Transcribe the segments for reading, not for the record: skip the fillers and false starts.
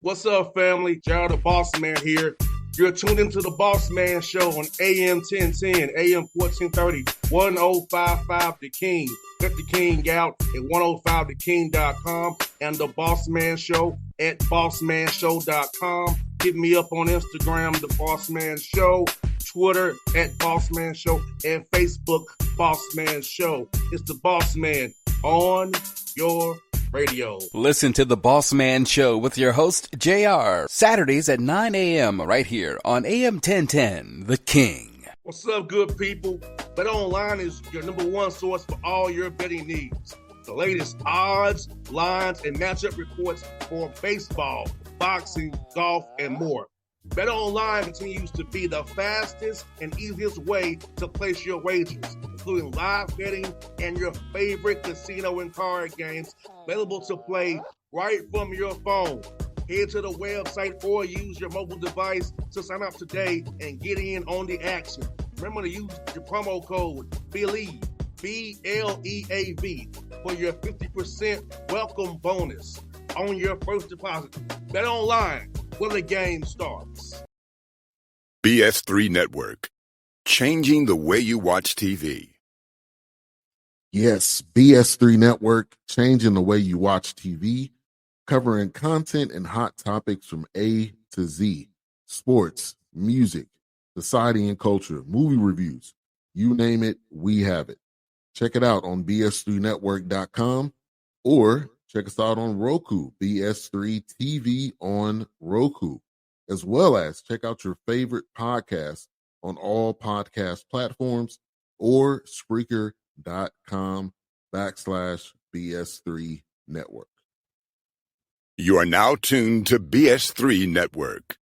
What's up, family? Gerald the Bossman here. You're tuned into the Bossman Show on AM 1010, AM 1430, 1055 The King. Let the King out at 105theking.com and the Bossman Show at bossmanshow.com. Hit me up on Instagram, The Bossman Show, Twitter at Bossman Show, and Facebook, Bossman Show. It's the Bossman on your radio. Listen to the Bossman Show with your host, JR, Saturdays at 9 a.m. right here on AM 1010, The King. What's up, good people? BetOnline is your number one source for all your betting needs. The latest odds, lines, and matchup reports for baseball, boxing, golf, and more. BetOnline continues to be the fastest and easiest way to place your wagers, including live betting and your favorite casino and card games available to play right from your phone. Head to the website or use your mobile device to sign up today and get in on the action. Remember to use your promo code BELIEVE, B-L-E-A-V, for your 50% welcome bonus on your first deposit. BetOnline, where the game starts. BS3 Network, changing the way you watch TV. Yes, BS3 Network, changing the way you watch TV, covering content and hot topics from A to Z, sports, music, society and culture, movie reviews, you name it, we have it. Check it out on bs3network.com or check us out on Roku, BS3 TV on Roku, as well as check out your favorite podcast on all podcast platforms or Spreaker.com/BS3 Network. You are now tuned to BS3 Network.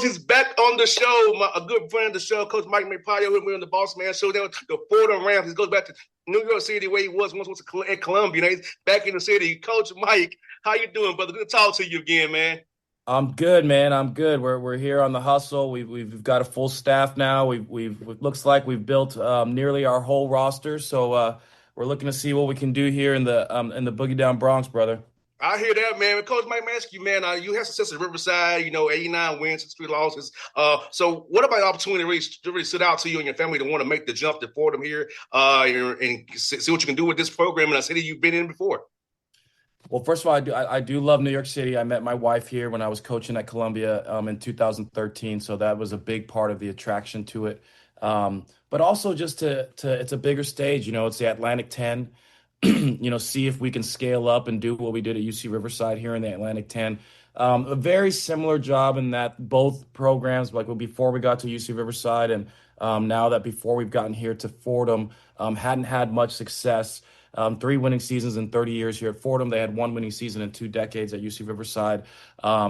He's back on the show. A good friend of the show, Coach Mike Magpayo. We're on the Bossman Show. Down the Fordham Rams. He goes back to New York City where he was once at Columbia. Now he's back in the city. Coach Mike, how you doing, brother? Good to talk to you again, man. I'm good, man. I'm good. We're here on the hustle. We've got a full staff now. We've it looks like we've built nearly our whole roster. So we're looking to see what we can do here in the Boogie Down Bronx, brother. I hear that, man. Coach Mike, ask you, man, you had success at Riverside, 89 wins, 63 losses. So what about the opportunity to really sit out to you and your family to want to make the jump to Fordham here and see what you can do with this program in a city you've been in before? Well, first of all, I do love New York City. I met my wife here when I was coaching at Columbia in 2013, so that was a big part of the attraction to it. But also just it's a bigger stage. It's the Atlantic 10. See if we can scale up and do what we did at UC Riverside here in the Atlantic 10. A very similar job in that both programs, like before we got to UC Riverside and now that before we've gotten here to Fordham, hadn't had much success. 3 winning seasons in 30 years here at Fordham. They had 1 winning season in 2 decades at UC Riverside.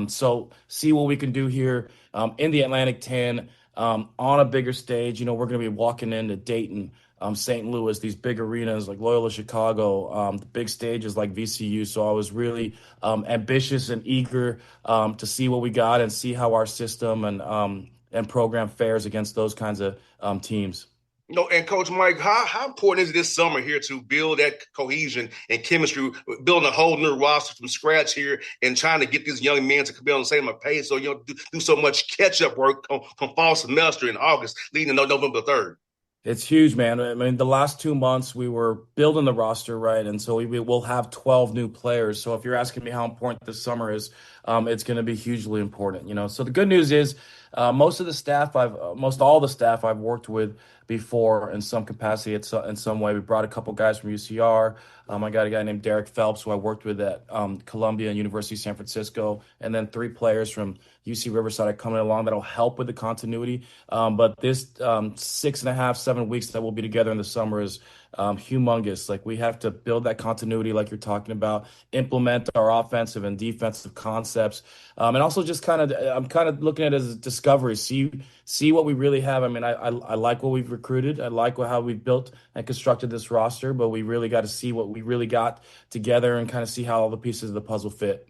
So see what we can do here in the Atlantic 10 on a bigger stage. We're going to be walking into Dayton, St. Louis, these big arenas like Loyola Chicago, the big stages like VCU. So I was really ambitious and eager to see what we got and see how our system and program fares against those kinds of teams. And Coach Mike, how important is it this summer here to build that cohesion and chemistry, building a whole new roster from scratch here and trying to get these young men to be on the same pace so you don't do so much catch-up work on fall semester in August leading to November 3rd? It's huge, man. I mean, the last 2 months we were building the roster, right? And so we will have 12 new players. So if you're asking me how important this summer is, it's going to be hugely important, So the good news is most all the staff I've worked with before in some capacity in some way. We brought a couple guys from UCR. I got a guy named Derek Phelps who I worked with at Columbia and University of San Francisco, and then 3 players from UC Riverside are coming along that'll help with the continuity. But this 6.5, 7 weeks that we'll be together in the summer is humongous. Like we have to build that continuity, like you're talking about, implement our offensive and defensive concepts, and also just I'm kind of looking at it as a discovery. See what we really have. I mean, I like what we've recruited. I like how we've built and constructed this roster, but we really got to see what we really got together and kind of see how all the pieces of the puzzle fit.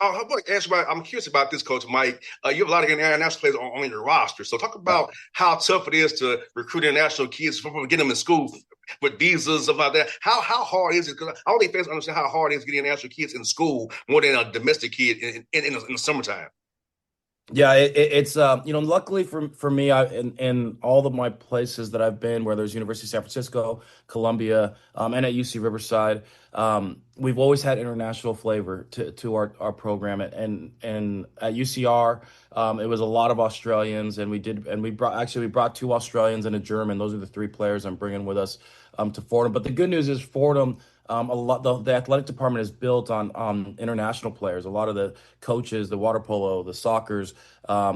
I'm curious about this, Coach Mike. You have a lot of international players on your roster. So talk about how tough it is to recruit international kids from getting them in school with visas, stuff like that. How hard is it? Because I don't think fans understand how hard it is getting international kids in school more than a domestic kid in the summertime. Yeah, it's luckily for me, in all of my places that I've been, where there's University of San Francisco, Columbia, and at UC Riverside, we've always had international flavor to our program, and at UCR, it was a lot of Australians, and we brought two Australians and a German. Those are the three players I'm bringing with us to Fordham. But the good news is Fordham. The athletic department is built on international players. A lot of the coaches, the water polo, the soccers,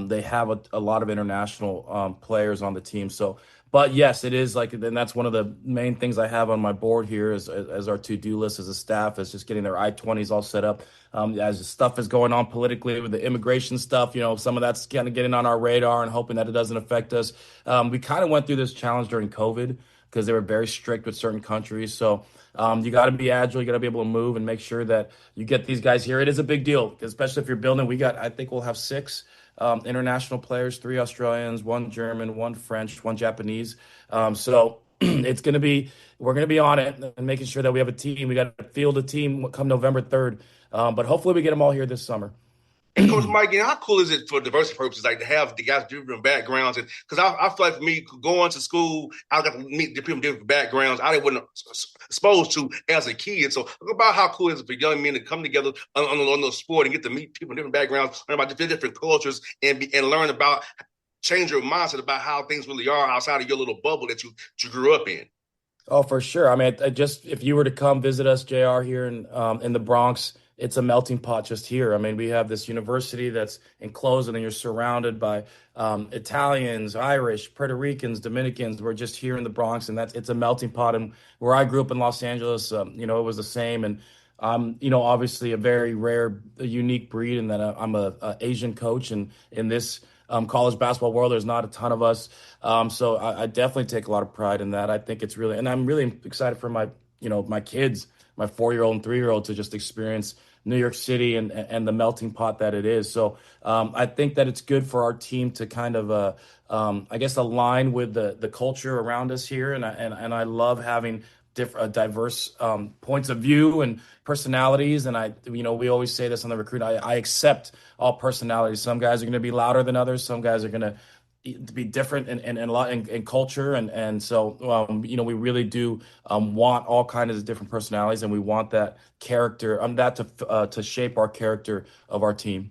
they have a lot of international players on the team. So, but yes, it is like, and that's one of the main things I have on my board here as our to-do list as a staff is just getting their I-20s all set up. As stuff is going on politically with the immigration stuff, some of that's kind of getting on our radar and hoping that it doesn't affect us. We kind of went through this challenge during COVID because they were very strict with certain countries. So you got to be agile. You got to be able to move and make sure that you get these guys here. It is a big deal, especially if you're building. I think we'll have six international players, three Australians, one German, one French, one Japanese. So we're going to be on it and making sure that we have a team. We got to field a team come November 3rd. But hopefully we get them all here this summer. And Coach Mike, how cool is it for diversity purposes, like to have the guys different backgrounds? And because I feel like for me, going to school, I got to meet the people with different backgrounds I wasn't exposed to as a kid. So think about how cool it is for young men to come together on the sport and get to meet people with different backgrounds, learn about different cultures, and learn about change your mindset about how things really are outside of your little bubble that you grew up in. Oh, for sure. I mean, if you were to come visit us, JR, here in the Bronx, it's a melting pot just here. I mean, we have this university that's enclosed, and then you're surrounded by Italians, Irish, Puerto Ricans, Dominicans. We're just here in the Bronx, and it's a melting pot. And where I grew up in Los Angeles, it was the same. And I'm, obviously a very rare, a unique breed in that I'm a Asian coach, and in this college basketball world, there's not a ton of us. So I definitely take a lot of pride in that. I think it's really, and I'm really excited for my kids, my 4-year-old and 3-year-old, to just experience New York City and the melting pot that it is. So I think that it's good for our team to kind of, I guess, align with the culture around us here. And I love having diverse points of view and personalities. And we always say this on the recruit. I accept all personalities. Some guys are going to be louder than others. Some guys are going to be different in a lot in culture, and so we really do want all kinds of different personalities, and we want that character that to shape our character of our team.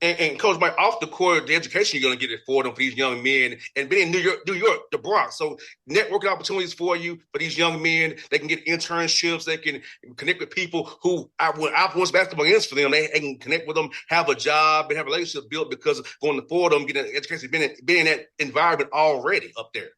And Coach Mike, off the court, the education you're going to get it for them, for these young men, and being in New York, the Bronx. So networking opportunities for you, for these young men. They can get internships. They can connect with people who once basketball ends for them. They can connect with them, have a job, and have a relationship built because of going to Fordham, getting an education, being in that environment already up there.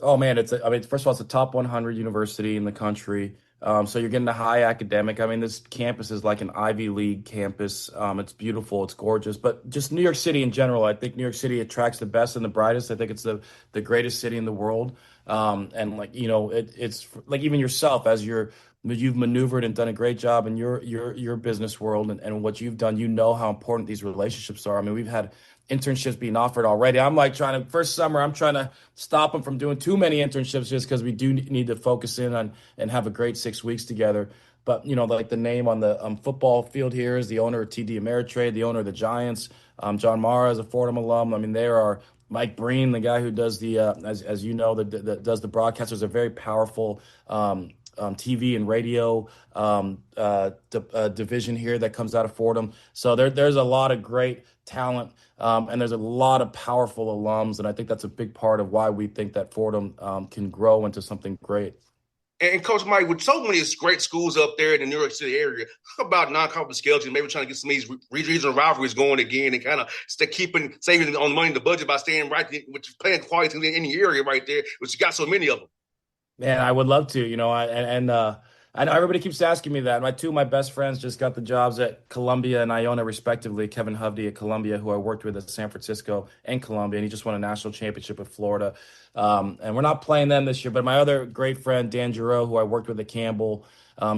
Oh man, first of all, it's a top 100 university in the country. So you're getting a high academic. I mean, this campus is like an Ivy League campus. It's beautiful, it's gorgeous. But just New York City in general, I think New York City attracts the best and the brightest. I think it's the greatest city in the world. And it's like even yourself, as you've maneuvered and done a great job in your business world and what you've done. You know how important these relationships are. I mean, we've had internships being offered already. I'm like first summer, I'm trying to stop them from doing too many internships just because we do need to focus in on and have a great 6 weeks together. But, like the name on the football field here is the owner of TD Ameritrade, the owner of the Giants. John Mara is a Fordham alum. I mean, there are Mike Breen, the guy who does as you know, does the broadcast. There's a very powerful TV and radio division here that comes out of Fordham. So there's a lot of great talent, and there's a lot of powerful alums, and I think that's a big part of why we think that Fordham can grow into something great. And Coach Mike, with so many great schools up there in the New York City area, talk about non-conference scheduling, maybe trying to get some of these regional rivalries going again and kind of saving on money in the budget by staying right, which is playing quality in the area right there, which you got so many of them. Man, I would love to, I know everybody keeps asking me that. Two of my best friends just got the jobs at Columbia and Iona, respectively. Kevin Hovde at Columbia, who I worked with at San Francisco and Columbia, and he just won a national championship with Florida. And we're not playing them this year, but my other great friend, Dan Giroux, who I worked with at Campbell,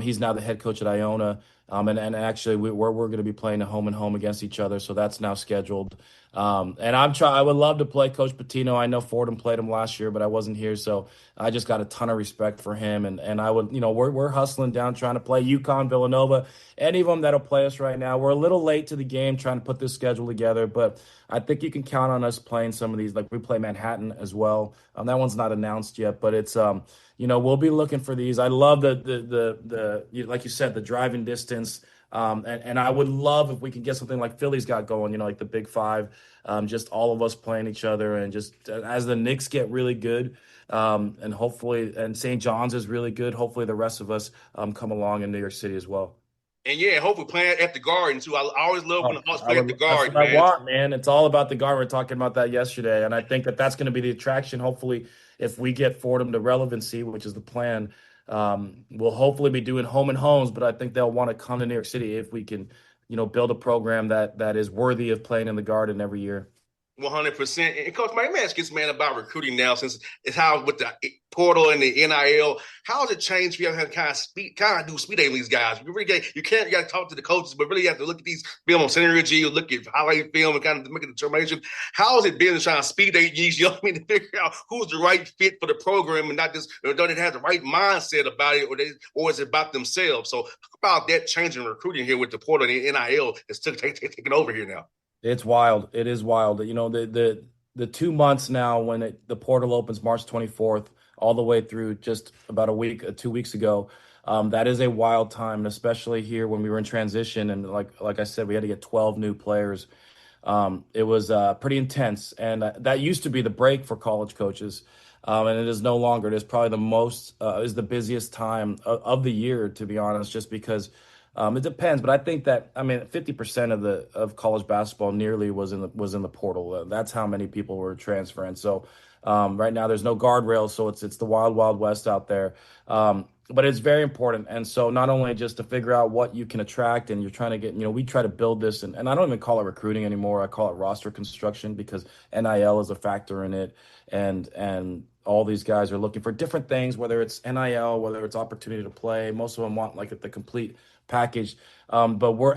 he's now the head coach at Iona. And actually, we're going to be playing a home and home against each other, so that's now scheduled. And I would love to play Coach Pitino. I know Fordham played him last year, but I wasn't here, so I just got a ton of respect for him. And I would, we're hustling down trying to play UConn, Villanova, any of them that'll play us right now. We're a little late to the game trying to put this schedule together, but I think you can count on us playing some of these. Like we play Manhattan as well. That one's not announced yet, but it's we'll be looking for these. I love the like you said, the driving distance. And I would love if we could get something like Philly's got going, like the Big Five, just all of us playing each other, and just as the Knicks get really good, and hopefully, and St. John's is really good. Hopefully, the rest of us come along in New York City as well. And yeah, hopefully playing at the Garden too. I always love when the Hawks play at the Garden, that's what man. I want, man. It's all about the Garden. We were talking about that yesterday, and I think that's going to be the attraction. Hopefully, if we get Fordham to relevancy, which is the plan, we'll hopefully be doing home and homes. But I think they'll want to come to New York City if we can, build a program that is worthy of playing in the Garden every year. 100%. And Coach, let me ask this man about recruiting now, since it's how with the portal and the NIL, how has it changed for you to kind of do speed dating these guys? You got to talk to the coaches, but really you have to look at these film on synergy, or look at highlight film and kind of make a determination. How has it been trying to speed date these young men to figure out who's the right fit for the program, and not just don't they have the right mindset about it, or is it about themselves? So talk about that change in recruiting here with the portal and the NIL that's taking over here now. It's wild. It is wild. The 2 months now when the portal opens March 24th, all the way through just about 2 weeks ago, that is a wild time, and especially here when we were in transition, and like I said, we had to get 12 new players. It was pretty intense, and that used to be the break for college coaches, and it is no longer. It is probably the busiest time of the year, to be honest, just because. It depends, but I think that 50% of college basketball nearly was in the portal. That's how many people were transferring. So right now there's no guardrails, so it's the wild, wild west out there. But it's very important, and so not only just to figure out what you can attract, and you're trying to get, we try to build this, and I don't even call it recruiting anymore. I call it roster construction, because NIL is a factor in it, and all these guys are looking for different things, whether it's NIL, whether it's opportunity to play. Most of them want like the complete package. But we're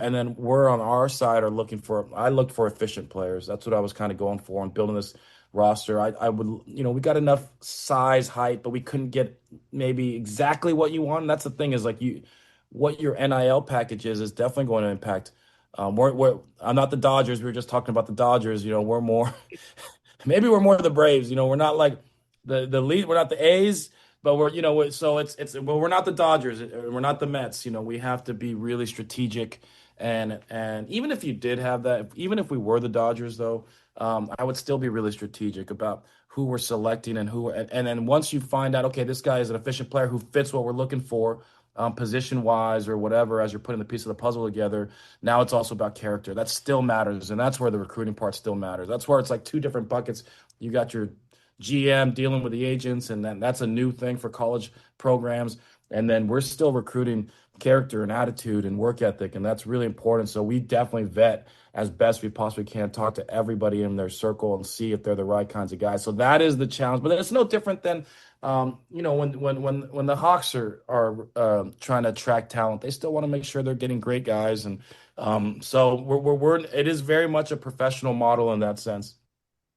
on our side I looked for efficient players. That's what I was kind of going for and building this roster. I would, we got enough size, height, but we couldn't get maybe exactly what you want. And that's the thing, is what your NIL package is definitely going to impact. I'm not the Dodgers. We were just talking about the Dodgers. We're more, maybe we're more the Braves. We're not like the lead. We're not the A's. But we're not the Dodgers, we're not the Mets. We have to be really strategic, and even if you did have that, even if we were the Dodgers, though, I would still be really strategic about who we're selecting and then once you find out, okay, this guy is an efficient player who fits what we're looking for, position wise or whatever, as you're putting the piece of the puzzle together. Now it's also about character. That still matters, and that's where the recruiting part still matters. That's where it's like two different buckets. You got your GM dealing with the agents, and then that's a new thing for college programs. And then we're still recruiting character and attitude and work ethic, and that's really important. So we definitely vet as best we possibly can, talk to everybody in their circle and see if they're the right kinds of guys. So that is the challenge, but it's no different than when the Hawks are trying to attract talent. They still want to make sure they're getting great guys, and so it is very much a professional model in that sense.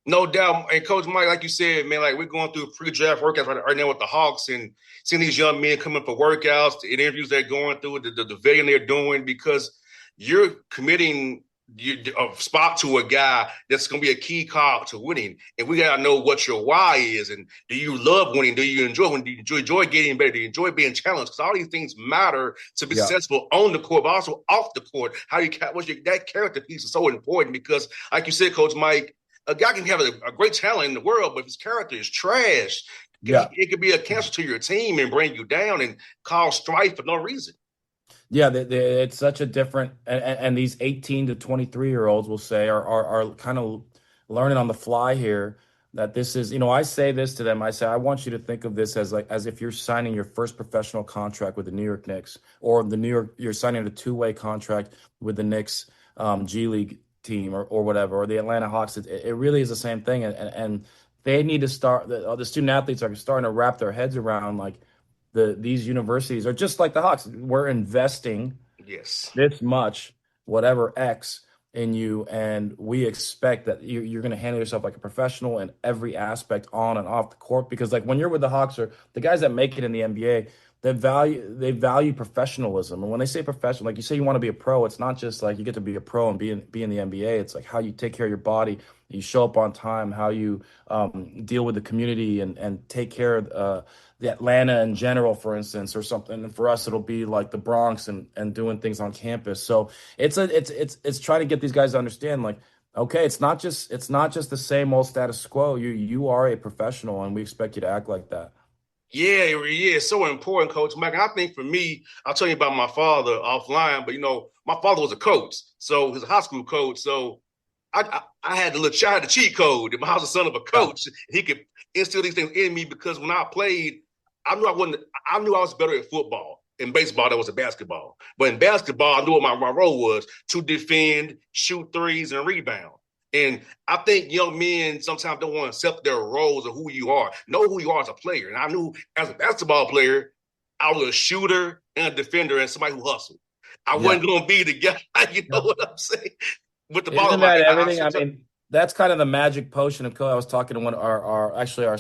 No doubt. And Coach Mike, like you said, man, like we're going through pre-draft workouts right now with the Hawks, and seeing these young men coming for workouts, the interviews they're going through, the vetting they're doing, because you're committing a spot to a guy that's going to be a key cog to winning. And we got to know what your why is. And do you love winning? Do you enjoy winning? Do you enjoy getting better? Do you enjoy being challenged? Because all these things matter to be successful on the court, but also off the court. That character piece is so important, because, like you said, Coach Mike, a guy can have a great talent in the world, but if his character is trash, Yeah. It could be a cancer to your team and bring you down and cause strife for no reason. Yeah, it's such a different, and these 18 to 23-year-olds will say are kind of learning on the fly here that this is, I say this to them. I say, I want you to think of this as if you're signing your first professional contract with the New York Knicks, or you're signing a two-way contract with the Knicks G League team, or whatever, or the Atlanta Hawks. It really is the same thing. And they need to start, the student athletes are starting to wrap their heads around, like, these universities are just like the Hawks. We're investing Yes. this much, whatever X, in you, and we expect that you're going to handle yourself like a professional in every aspect on and off the court. Because, like, when you're with the Hawks or the guys that make it in the NBA, they value professionalism. And when they say professional, like you say, you want to be a pro, it's not just like you get to be a pro and be in the NBA. It's like how you take care of your body, you show up on time, how you deal with the community and take care of the Atlanta in general, for instance, or something. And for us, it'll be like the Bronx and doing things on campus. So it's trying to get these guys to understand, like, okay, it's not just the same old status quo. You are a professional, and we expect you to act like that. Yeah, it's so important, Coach Mike. I think for me, I'll tell you about my father offline, but my father was a coach, so he was a high school coach. So I had the cheat code. If I was the son of a Yeah. coach, he could instill these things in me because when I played, I knew I knew I was better at football. In baseball, that was a basketball. But in basketball, I knew what my role was: to defend, shoot threes, and rebound. And I think young men sometimes don't want to accept their roles or who you are. Know who you are as a player. And I knew as a basketball player, I was a shooter and a defender and somebody who hustled. I Yeah. wasn't going to be the guy, you know what I'm saying? With the ball in Isn't my that hand. everything? I mean, that's kind of the magic potion of coach. I was talking to one of our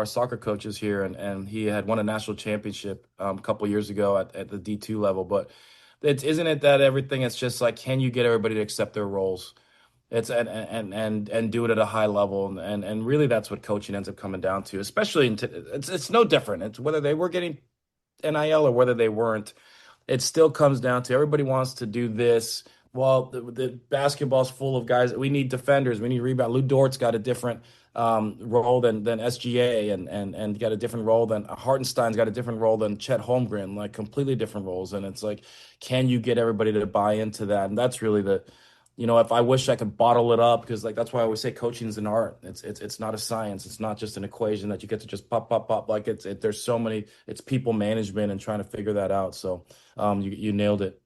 soccer coaches here, and he had won a national championship a couple years ago at the D2 level. But isn't it that everything? It's just like, can you get everybody to accept their roles? It's and do it at a high level, and really that's what coaching ends up coming down to. Especially it's no different. It's whether they were getting NIL or whether they weren't. It still comes down to everybody wants to do this. Well, the basketball's full of guys. We need defenders. We need rebound. Lou Dort's got a different role than SGA, and got a different role than Hartenstein's got a different role than Chet Holmgren, like completely different roles. And it's like, can you get everybody to buy into that? And that's really if I wish I could bottle it up, because like that's why I always say coaching is an art. It's not a science. It's not just an equation that you get to just pop pop pop. Like there's so many. It's people management and trying to figure that out. So you nailed it.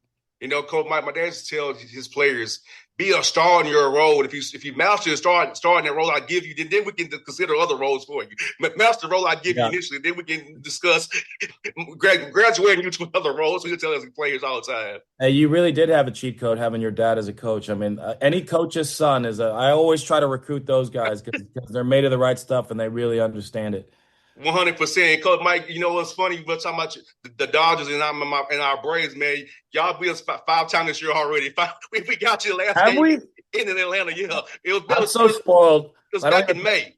Coach Mike, my dad used to tell his players, be a star in your role. If you master a star in that role I give you, then we can consider other roles for you. Master the role I give you initially, then we can discuss graduating you to another role. So you tell us players all the time. Hey, you really did have a cheat code having your dad as a coach. I mean, any coach's son I always try to recruit those guys because they're made of the right stuff and they really understand it. 100%. Coach Mike, what's funny? We're talking about the Dodgers and our Braves, man. Y'all beat us 5 times this year already. We got you last Have game we? in Atlanta. Yeah, I'm so spoiled. It was back in May.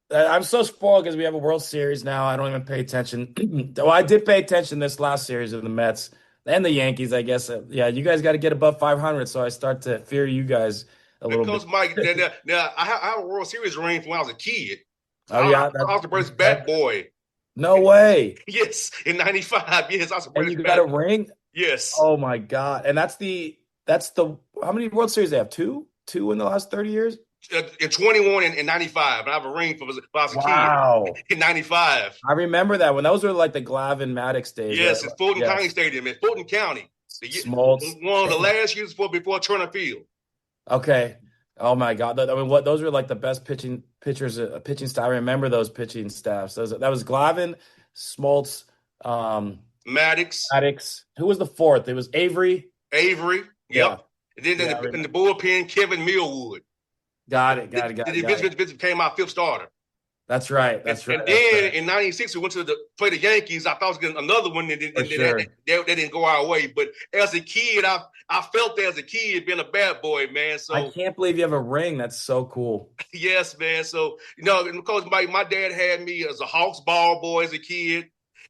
I'm so spoiled because we have a World Series now. I don't even pay attention. Well, I did pay attention this last series of the Mets and the Yankees, I guess. Yeah, you guys got to get above 500, so I start to fear you guys a little Coach bit. Mike, now I have a World Series ring from when I was a kid. Oh, yeah. I was the Braves bat boy. No way. Yes, in '95. Yes, I was the And Braves you bat got a boy. ring? Yes. Oh, my God. And that's the how many World Series they have? Two in the last 30 years? In 21 and 95. And I have a ring from when I was a Wow. kid in 95. I remember that when those were like the Glavin Maddox days, Yes, right? it's Fulton Yes. County Stadium in Fulton County. Smoltz. One of the last years before Turner Field. Okay. Oh my God. I mean, those were like the best pitching staff. I remember those pitching staffs. That was Glavin, Smoltz, Maddox. Maddox. Who was the fourth? It was Avery. Yep. Yeah. And then Yeah, in the bullpen, Kevin Millwood. Got it. Vince became my fifth starter. That's right. And then in '96, we went to play the Yankees. I thought I was getting another one, and they didn't go our way. But as a kid, I felt that as a kid being a bad boy, man. So I can't believe you have a ring. That's so cool. Yes, man. So Coach Mike, my dad had me as a Hawks ball boy as a kid,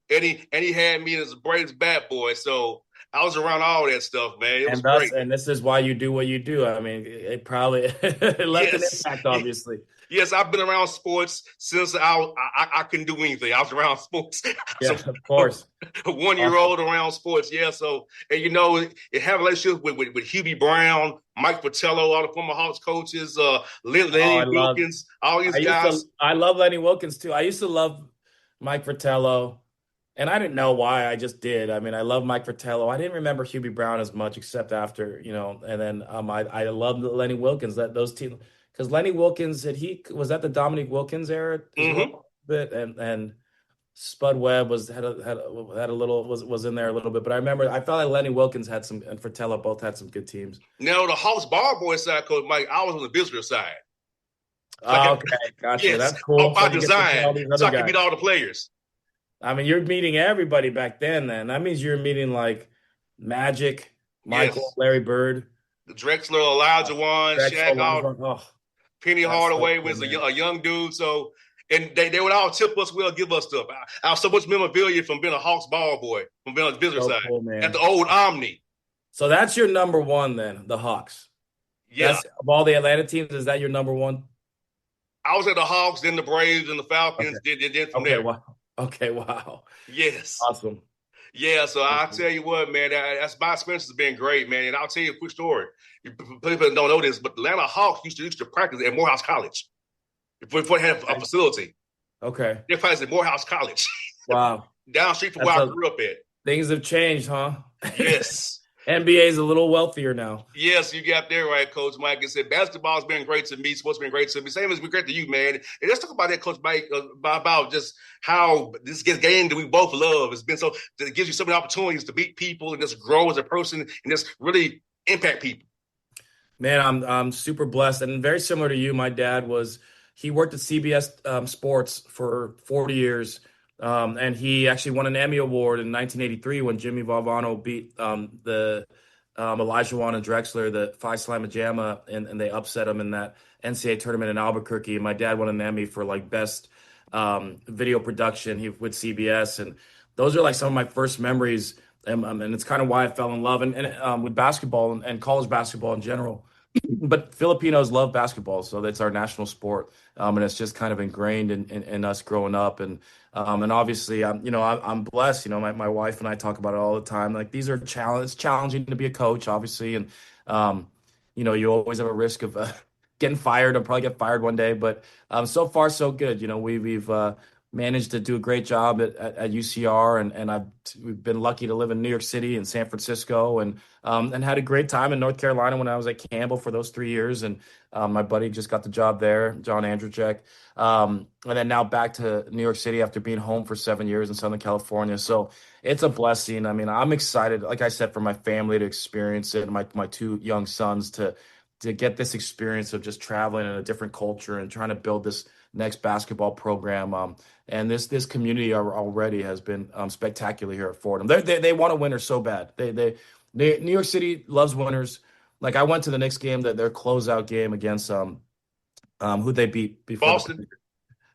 and he had me as a Braves bat boy. So I was around all that stuff, man. It was great. And this is why you do what you do. I mean, it probably left an impact, obviously. Yes, I've been around sports since I couldn't do anything. I was around sports. Yeah, So of course. a 1 year Awesome. old around sports. Yeah. So, and it had relationships with Hubie Brown, Mike Fratello, all the former Hawks coaches, Oh, Lenny Wilkins, all these guys. I love Lenny Wilkens too. I used to love Mike Fratello, and I didn't know why. I just did. I mean, I love Mike Fratello. I didn't remember Hubie Brown as much, except after, and then I loved Lenny Wilkens, those teams, because Lenny Wilkens, he was at the Dominique Wilkins era as Mm-hmm. well, bit, and Spud Webb had a little was in there a little bit, but I felt like Lenny Wilkens had some, and Fratello both had some good teams. Now, the Hawks ball boy side, Coach Mike, I was on the visitor side. So Okay, gotcha. yes, That's cool. by So you get to see all design, these so other I can guys. meet all the players. I mean, you're meeting everybody back then. That means you're meeting like Magic, Michael, Yes. Larry Bird, The Drexler, Elijah Wan, Shaq, all Oh, Penny that's so Hardaway cool, was man. a young dude. So, and they would all tip us well, give us stuff. I have so much memorabilia from being a Hawks ball boy, from being on the visitor So side. cool, man. At the old Omni. So that's your number one then, the Hawks. Yeah. That's of all the Atlanta teams, is that your number one? I was at the Hawks, then the Braves, and the Falcons, then from there. Wow. Okay, wow. Yes. Awesome. Yeah, so I'll tell you what, man, that's my experience has been great, man. And I'll tell you a quick story. People don't know this, but the Atlanta Hawks used to practice at Morehouse College before they had a facility. Okay. They practiced at Morehouse College. Wow. Down street from where I grew up at. Things have changed, huh? Yes. NBA is a little wealthier now. Yes, you got there right, Coach Mike. I said basketball's been great to me. Sports been great to me. Same as been great to you, man. And let's talk about that, Coach Mike, about just how this game that we both love has been so. It gives you so many opportunities to meet people and just grow as a person and just really impact people. Man, I'm super blessed, and very similar to you. My dad he worked at CBS Sports for 40 years. And he actually won an Emmy Award in 1983 when Jimmy Valvano beat the Elijah Wan and Drexler, the Phi Slama Jama, and they upset him in that NCAA tournament in Albuquerque. And my dad won an Emmy for like best video production with CBS. And those are like some of my first memories. And it's kind of why I fell in love and with basketball and college basketball in general. But Filipinos love basketball, so that's our national sport, and it's just kind of ingrained in us growing up. And obviously, I'm blessed. My wife and I talk about it all the time. Like these are it's challenging to be a coach, obviously, and you always have a risk of getting fired. I'll probably get fired one day, but so far so good. We've managed to do a great job at UCR, and we've been lucky to live in New York City and San Francisco, and had a great time in North Carolina when I was at Campbell for those 3 years. And my buddy just got the job there, John Andrzejczyk, and then now back to New York City after being home for 7 years in Southern California. So it's a blessing. I mean, I'm excited, like I said, for my family to experience it, and my two young sons to get this experience of just traveling in a different culture and trying to build this next basketball program. And this community already has been spectacular here at Fordham. They want a winner so bad. New York City loves winners. Like I went to the Knicks game, their closeout game against who they beat before. Boston.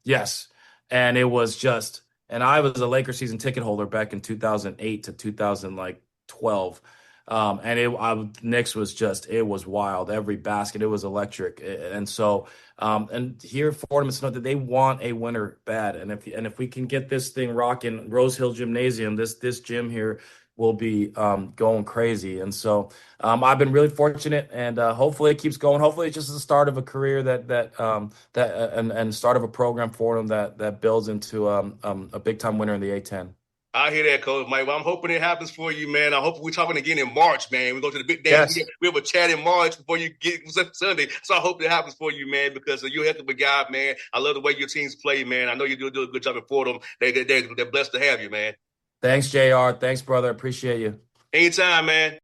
Yes, and it was just. And I was a Lakers season ticket holder back in 2008 to 2012. And Knicks was it was wild. Every basket, it was electric. And so, and here at Fordham, it's not that they want a winner bad. And if we can get this thing rocking, Rose Hill Gymnasium, this gym here will be going crazy. And so, I've been really fortunate, and hopefully it keeps going. Hopefully it's just the start of a career and start of a program for them that builds into a big time winner in the A10. I hear that, Coach Mike. Well, I'm hoping it happens for you, man. I hope we're talking again in March, man. We go to the big day. Yes. We have a chat in March before you get Sunday. So I hope it happens for you, man, because you're a heck of a guy, man. I love the way your teams play, man. I know you do a good job for them. They're blessed to have you, man. Thanks, JR. Thanks, brother. Appreciate you. Anytime, man.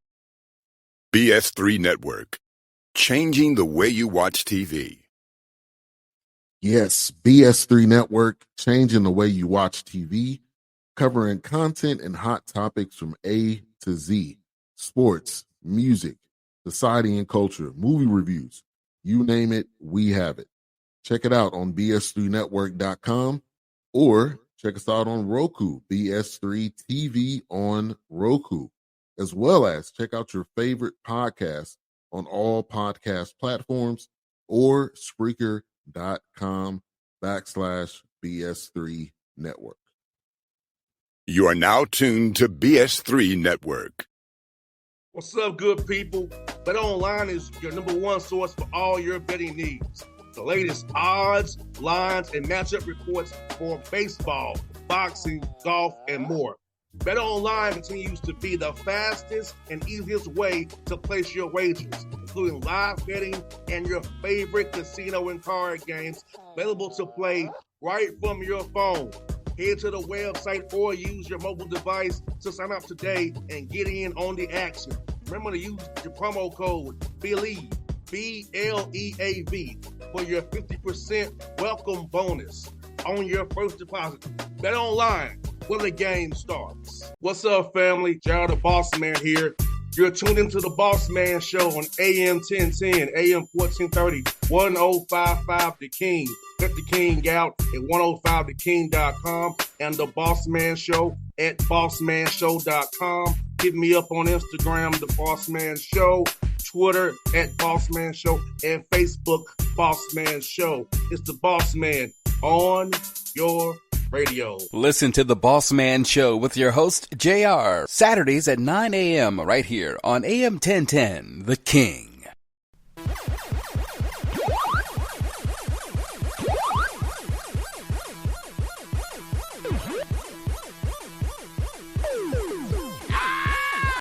BS3 Network. Changing the way you watch TV. Yes, BS3 Network, changing the way you watch TV, covering content and hot topics from A to Z, sports, music, society and culture, movie reviews, you name it, we have it. Check it out on bs3network.com or check us out on Roku, BS3 TV on Roku, as well as check out your favorite podcast on all podcast platforms or Spreaker.com. BS3 Network. You are now tuned to BS3 Network. What's up, good people? BetOnline is your number one source for all your betting needs. The latest odds, lines, and matchup reports for baseball, boxing, golf, and more. BetOnline continues to be the fastest and easiest way to place your wagers, including live betting and your favorite casino and card games available to play right from your phone. Head to the website or use your mobile device to sign up today and get in on the action. Remember to use your promo code BELIEVE, BLEAV, for your 50% welcome bonus on your first deposit. Bet online when the game starts. What's up, family? Jared the Bossman here. You're tuned into the Bossman Show on AM 1010, AM 1430, 1055 The King. Check The King out at 105theking.com and the Bossman Show at bossmanshow.com. Hit me up on Instagram, The Bossman Show, Twitter at Bossman Show, and Facebook, Bossman Show. It's the Bossman on your radio. Listen to The Bossman Show with your host, JR, Saturdays at 9 a.m. right here on AM 1010, The King.